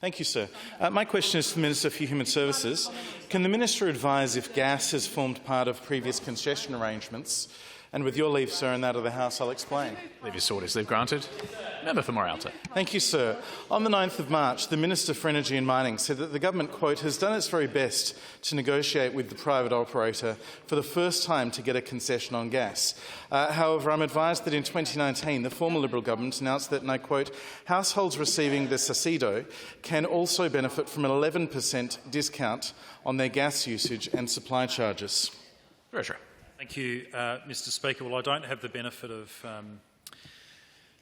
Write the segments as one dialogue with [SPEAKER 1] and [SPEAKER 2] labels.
[SPEAKER 1] Thank you, sir. My question is to the Minister for Human Services. Can the Minister advise if gas has formed part of previous concession arrangements? And with your leave, sir, and that of the House, I'll explain.
[SPEAKER 2] Leave is sought is leave granted. Member for Moralta.
[SPEAKER 1] Thank you, sir. On the 9th of March, the Minister for Energy and Mining said that the government, quote, has done its very best to negotiate with the private operator for the first time to get a concession on gas. However, I'm advised that in 2019, the former Liberal government announced that, and I quote, households receiving the subsidy can also benefit from an 11% discount on their gas usage and supply charges.
[SPEAKER 2] Treasurer.
[SPEAKER 3] Thank you, Mr Speaker. Well, I don't have the benefit of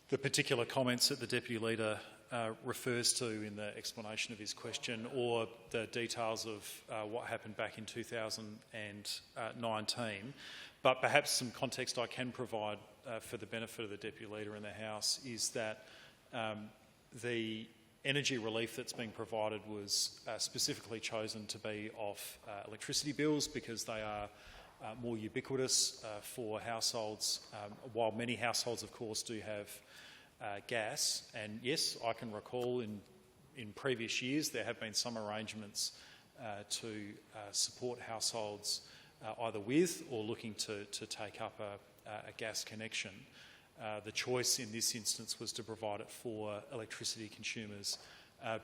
[SPEAKER 3] the particular comments that the Deputy Leader refers to in the explanation of his question, or the details of what happened back in 2019. But perhaps some context I can provide for the benefit of the Deputy Leader in the House is that the energy relief that's being provided was specifically chosen to be off electricity bills because they are more ubiquitous for households, while many households, of course, do have gas. And yes, I can recall in previous years there have been some arrangements to support households either with or looking to take up a gas connection. The choice in this instance was to provide it for electricity consumers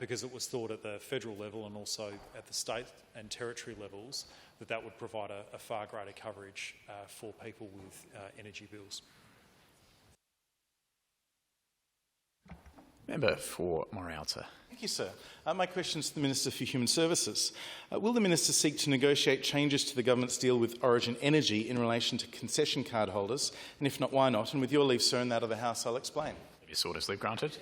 [SPEAKER 3] because it was thought at the federal level and also at the state and territory levels that would provide a far greater coverage for people with energy bills.
[SPEAKER 2] Member for Moralta.
[SPEAKER 1] Thank you, sir. My question is to the Minister for Human Services. Will the Minister seek to negotiate changes to the government's deal with Origin Energy in relation to concession card holders? And if not, why not? And with your leave, sir, and that of the House, I'll explain.
[SPEAKER 2] Leave is sought is leave granted.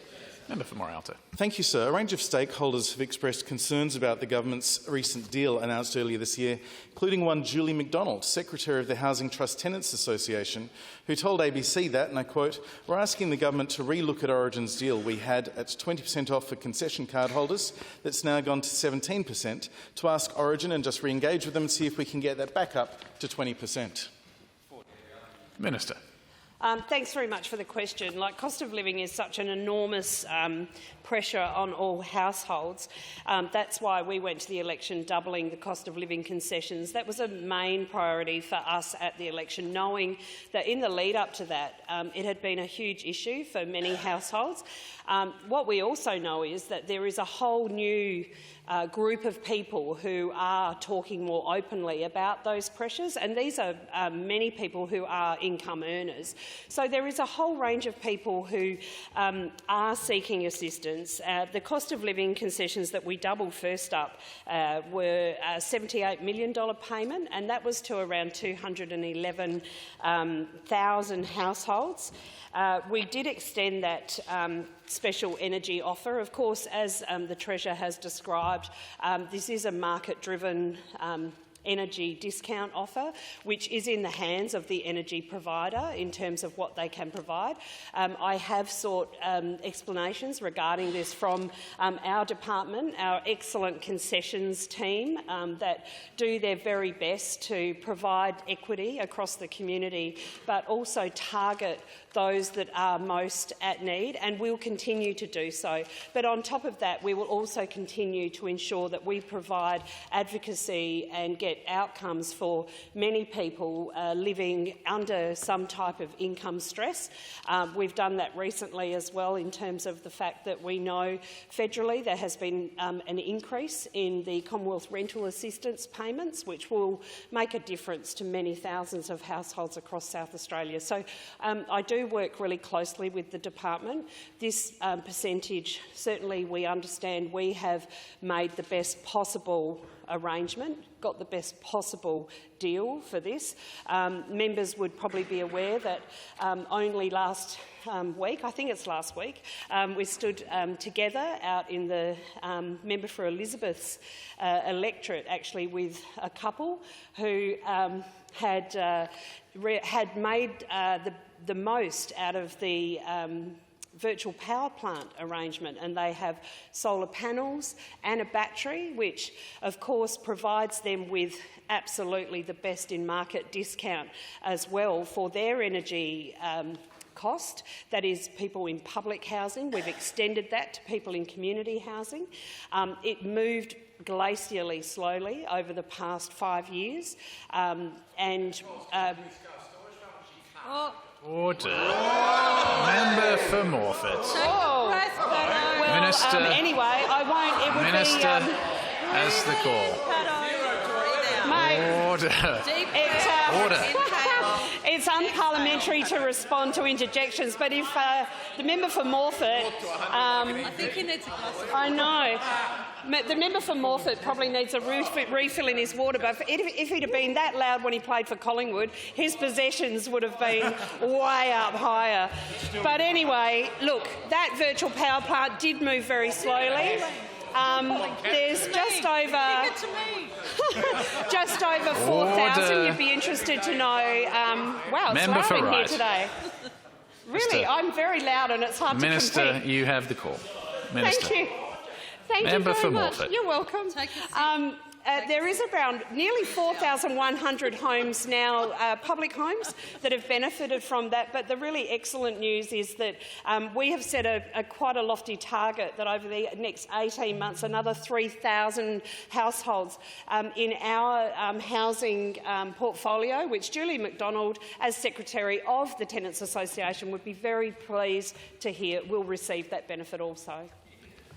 [SPEAKER 2] Member for Moralta.
[SPEAKER 1] Thank you, sir. A range of stakeholders have expressed concerns about the government's recent deal announced earlier this year, including one Julie McDonald, Secretary of the Housing Trust Tenants Association, who told ABC that, and I quote, we're asking the government to re-look at Origin's deal we had at 20% off for concession card holders that's now gone to 17%, to ask Origin and just re-engage with them and see if we can get that back up to 20%.
[SPEAKER 2] Minister.
[SPEAKER 4] Thanks very much for the question. Cost of living is such an enormous pressure on all households. That's why we went to the election doubling the cost of living concessions. That was a main priority for us at the election, knowing that in the lead up to that, it had been a huge issue for many households. What we also know is that there is a whole new group of people who are talking more openly about those pressures, and these are many people who are income earners. So there is a whole range of people who are seeking assistance. The cost of living concessions that we doubled first up were a $78 million payment, and that was to around 211,000 households. We did extend that special energy offer. Of course, as the Treasurer has described, this is a market-driven energy discount offer, which is in the hands of the energy provider in terms of what they can provide. I have sought explanations regarding this from our department, our excellent concessions team that do their very best to provide equity across the community, but also target those that are most at need, and we'll continue to do so. But on top of that, we will also continue to ensure that we provide advocacy and get outcomes for many people living under some type of income stress. We've done that recently as well in terms of the fact that we know federally there has been an increase in the Commonwealth rental assistance payments, which will make a difference to many thousands of households across South Australia. So I do work really closely with the department. This percentage, certainly we understand we have made the best possible arrangement, got the best possible deal for this. Members would probably be aware that only last week, I think it's last week, we stood together out in the member for Elizabeth's electorate, actually, with a couple who had made the most out of the virtual power plant arrangement, and they have solar panels and a battery, which of course provides them with absolutely the best in market discount as well for their energy cost. That is people in public housing. We've extended that to people in community housing. It moved glacially slowly over the past 5 years.
[SPEAKER 2] Order. Member for Morford. Minister.
[SPEAKER 4] Anyway, I won't. It would
[SPEAKER 2] Minister
[SPEAKER 4] be.
[SPEAKER 2] has the call.
[SPEAKER 4] Mate,
[SPEAKER 2] Order. Order.
[SPEAKER 4] it's unparliamentary to respond to interjections, but if the member for Morford,
[SPEAKER 5] I think he needs a glass of
[SPEAKER 4] I know. The member for Morford probably needs a refill in his water, but if he'd have been that loud when he played for Collingwood, his possessions would have been way up higher. But anyway, look, that virtual power plant did move very slowly. There's just over 4,000. You'd be interested to know. Wow, it's
[SPEAKER 2] Member
[SPEAKER 4] loud
[SPEAKER 2] for
[SPEAKER 4] in here
[SPEAKER 2] Wright.
[SPEAKER 4] today. Really, I'm very loud and it's hard to
[SPEAKER 2] Minister,
[SPEAKER 4] compete.
[SPEAKER 2] you have the call. Minister.
[SPEAKER 4] Thank you. Thank
[SPEAKER 2] Member
[SPEAKER 4] you
[SPEAKER 2] for
[SPEAKER 4] very much.
[SPEAKER 2] Morford.
[SPEAKER 4] You're welcome.
[SPEAKER 5] Take a seat.
[SPEAKER 4] There is around nearly 4,100 homes now, public homes, that have benefited from that. But the really excellent news is that we have set quite a lofty target that over the next 18 months, another 3,000 households in our housing portfolio, which Julie McDonald, as Secretary of the Tenants Association, would be very pleased to hear will receive that benefit also.